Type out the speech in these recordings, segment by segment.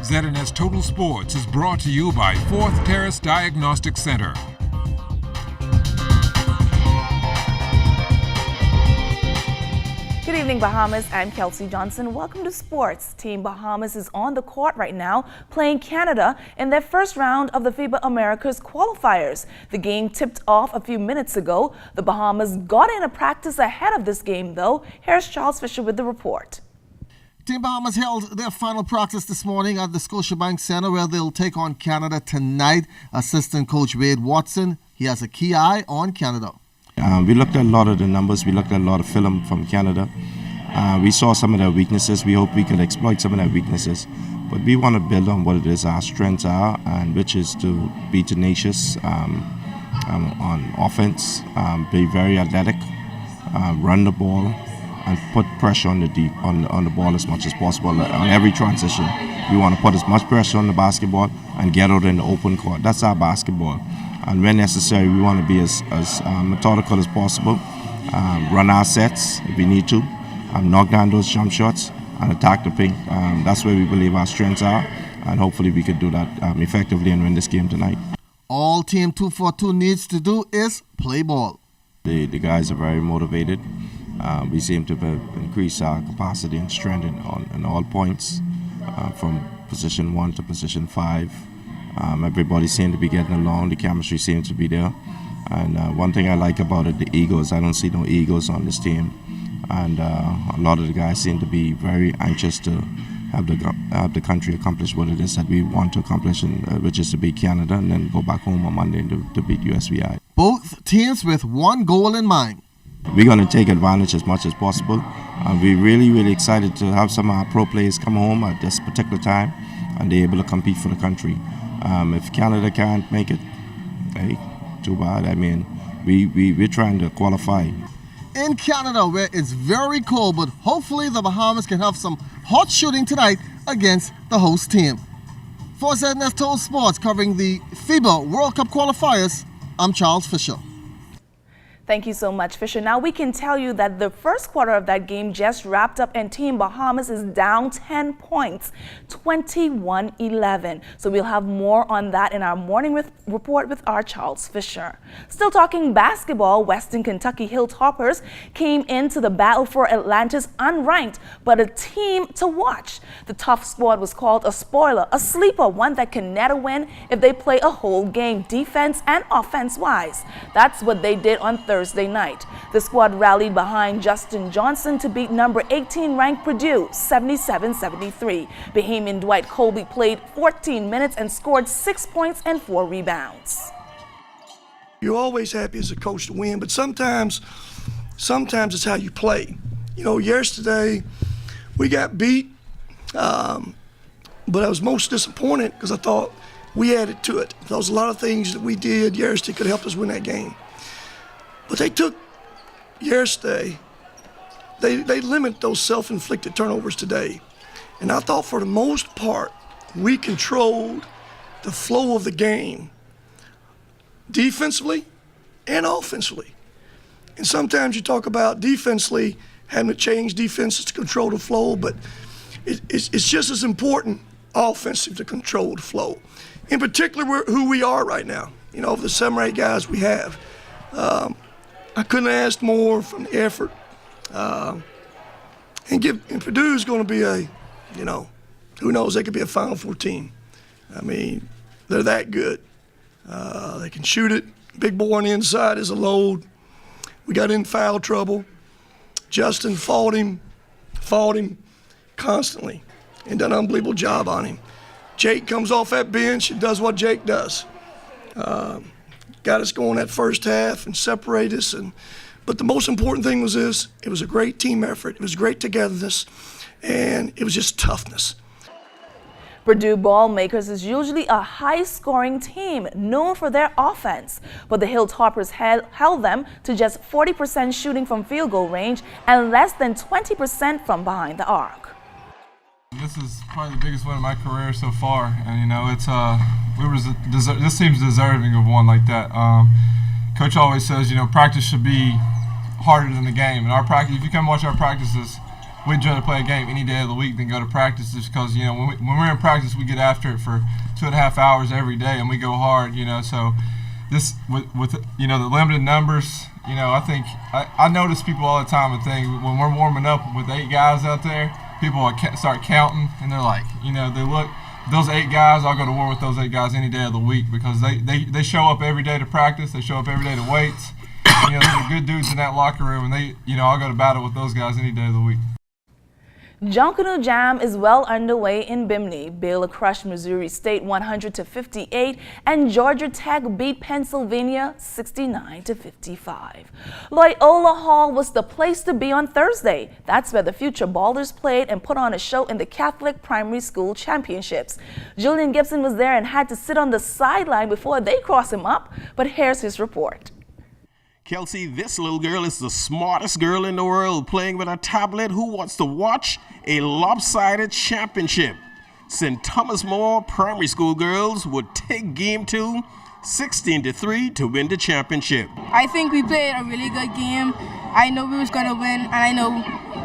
ZNS Total Sports is brought to you by Fourth Terrace Diagnostic Center. Good evening, Bahamas. I'm Kelsey Johnson. Welcome to sports. Team Bahamas is on the court right now playing Canada in their first round of the FIBA Americas qualifiers. The game tipped off a few minutes ago. The Bahamas got in a practice ahead of this game, though. Here's Charles Fisher with the report. Team Bahamas held their final practice this morning at the Scotiabank Center, where they'll take on Canada tonight. Assistant coach Wade Watson, he has a key eye on Canada. We looked at a lot of the numbers. We looked at a lot of film from Canada. We saw some of their weaknesses. We hope we could exploit some of their weaknesses. But we want to build on what it is our strengths are, and which is to be tenacious on offense, be very athletic, run the ball, and put pressure on the ball as much as possible. On every transition, we want to put as much pressure on the basketball and get out in the open court. That's our basketball. And when necessary, we want to be as methodical as possible, run our sets if we need to, knock down those jump shots, and attack the paint. That's where we believe our strengths are, and hopefully we could do that effectively and win this game tonight. All Team 242 needs to do is play ball. The guys are very motivated. We seem to have increased our capacity and strength in all points, from position 1 to position 5. Everybody seems to be getting along. The chemistry seems to be there. And one thing I like about it, the egos. I don't see no egos on this team. And a lot of the guys seem to be very anxious to have the country accomplish what it is that we want to accomplish, which is to beat Canada and then go back home on Monday to beat USVI. Both teams with one goal in mind. We're going to take advantage as much as possible. We're really, really excited to have some of our pro players come home at this particular time and they're able to compete for the country. If Canada can't make it, hey, too bad. I mean, we're trying to qualify. In Canada, where it's very cold, but hopefully the Bahamas can have some hot shooting tonight against the host team. For ZNS Total Sports, covering the FIBA World Cup qualifiers, I'm Charles Fisher. Thank you so much, Fisher. Now we can tell you that the first quarter of that game just wrapped up and Team Bahamas is down 10 points, 21-11. So we'll have more on that in our morning report with our Charles Fisher. Still talking basketball, Western Kentucky Hilltoppers came into the battle for Atlanta's unranked, but a team to watch. The tough squad was called a spoiler, a sleeper, one that can net a win if they play a whole game, defense and offense-wise. That's what they did on Thursday night. The squad rallied behind Justin Johnson to beat number 18 ranked Purdue 77-73. Bahamian Dwight Colby played 14 minutes and scored 6 points and 4 rebounds. You're always happy as a coach to win, but sometimes it's how you play. You know, yesterday we got beat, but I was most disappointed because I thought we added to it. There was a lot of things that we did yesterday could help us win that game. But they took yesterday, they limit those self-inflicted turnovers today. And I thought for the most part, we controlled the flow of the game defensively and offensively. And sometimes you talk about defensively having to change defenses to control the flow, but it's just as important offensive to control the flow. In particular, who we are right now, you know, the 7 or 8 guys we have. I couldn't have asked more from the effort. And Purdue's going to be who knows, they could be a Final Four team. I mean, they're that good. They can shoot it. Big boy on the inside is a load. We got in foul trouble. Justin fought him constantly and done an unbelievable job on him. Jake comes off that bench and does what Jake does. Got us going that first half and separated us. But the most important thing was this: it was a great team effort. It was great togetherness, and it was just toughness. Purdue Ballmakers is usually a high-scoring team known for their offense, but the Hilltoppers held them to just 40% shooting from field goal range and less than 20% from behind the arc. This is probably the biggest win of my career so far, and you know this team's deserving of one like that. Coach always says, you know, practice should be harder than the game, and our practice. If you come watch our practices, we'd rather play a game any day of the week than go to practice, just because, you know, when we're in practice, we get after it for 2.5 hours every day, and we go hard, you know. So this, with you know, the limited numbers, you know, I think I notice people all the time and think when we're warming up with 8 guys out there, people will start counting, and they're like, you know, they look, those 8 guys, I'll go to war with those 8 guys any day of the week, because they show up every day to practice, they show up every day to weights. You know, they're good dudes in that locker room, and you know, I'll go to battle with those guys any day of the week. Junkanoo Jam is well underway in Bimini. Baylor crushed Missouri State 100-58, and Georgia Tech beat Pennsylvania 69-55. Loyola Hall was the place to be on Thursday. That's where the future ballers played and put on a show in the Catholic Primary School Championships. Julian Gibson was there and had to sit on the sideline before they crossed him up, but here's his report. Kelsey, this little girl is the smartest girl in the world, playing with a tablet who wants to watch a lopsided championship. St. Thomas More Primary School girls would take game 2, 16-3 to win the championship. I think we played a really good game. I know we was going to win, and I know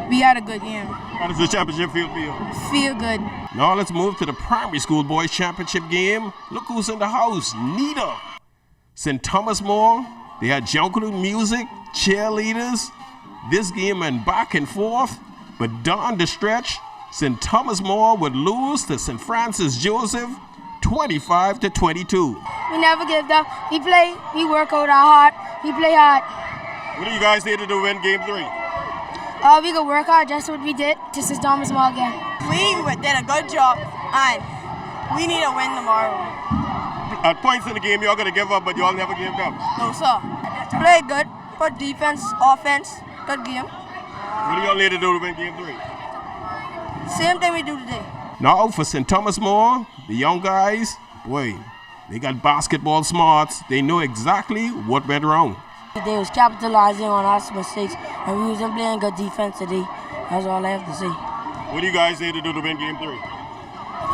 we had a good game. How does the championship feel for you? Feel good. Now let's move to the Primary School Boys Championship game. Look who's in the house, Nita. St. Thomas More. They had junkanoo music, cheerleaders. This game went back and forth, but down the stretch, St. Thomas More would lose to St. Francis Joseph 25-22. We never give up. We play, we work out our heart, we play hard. What do you guys need to do to win game 3? We can work hard just what we did to St. Thomas More again. We did a good job, and we need to win tomorrow. At points in the game, y'all gonna give up, but y'all never give up. No, sir. Play good, put defense, offense, good game. What do y'all need to do to win game 3? Same thing we do today. Now for St. Thomas More, the young guys, boy, they got basketball smarts. They know exactly what went wrong. They was capitalizing on our mistakes, and we wasn't playing good defense today. That's all I have to say. What do you guys need to do to win game 3?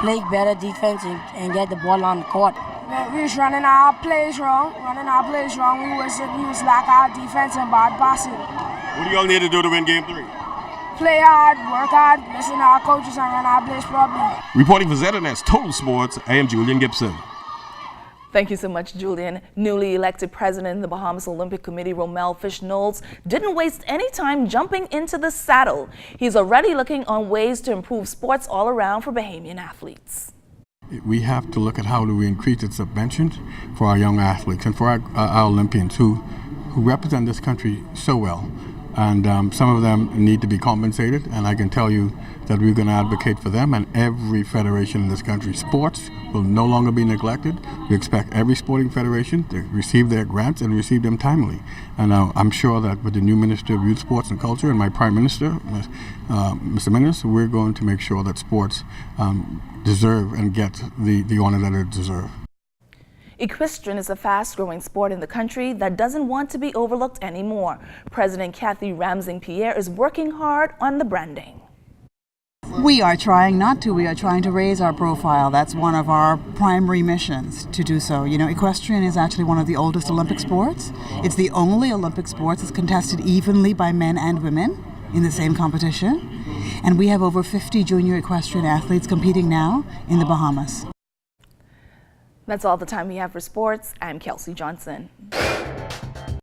Play better defense and get the ball on the court. We was running our plays wrong. We was lack our defense and bad passing. What do y'all need to do to win game 3? Play hard, work hard, listen to our coaches, and run our plays properly. Reporting for ZNS Total Sports, I am Julian Gibson. Thank you so much, Julian. Newly elected president of the Bahamas Olympic Committee, Romel Fish Knowles, didn't waste any time jumping into the saddle. He's already looking on ways to improve sports all around for Bahamian athletes. We have to look at how do we increase the subventions for our young athletes and for our Olympians who represent this country so well. And some of them need to be compensated, and I can tell you that we're going to advocate for them and every federation in this country. Sports will no longer be neglected. We expect every sporting federation to receive their grants and receive them timely. And I'm sure that with the new Minister of Youth, Sports and Culture and my Prime Minister, Mr. Minister, we're going to make sure that sports deserve and get the honor that it deserves. Equestrian is a fast-growing sport in the country that doesn't want to be overlooked anymore. President Kathy Ramsing-Pierre is working hard on the branding. We are trying not to. We are trying to raise our profile. That's one of our primary missions to do so. You know, equestrian is actually one of the oldest Olympic sports. It's the only Olympic sport that's contested evenly by men and women in the same competition. And we have over 50 junior equestrian athletes competing now in the Bahamas. That's all the time we have for sports. I'm Kelsey Johnson.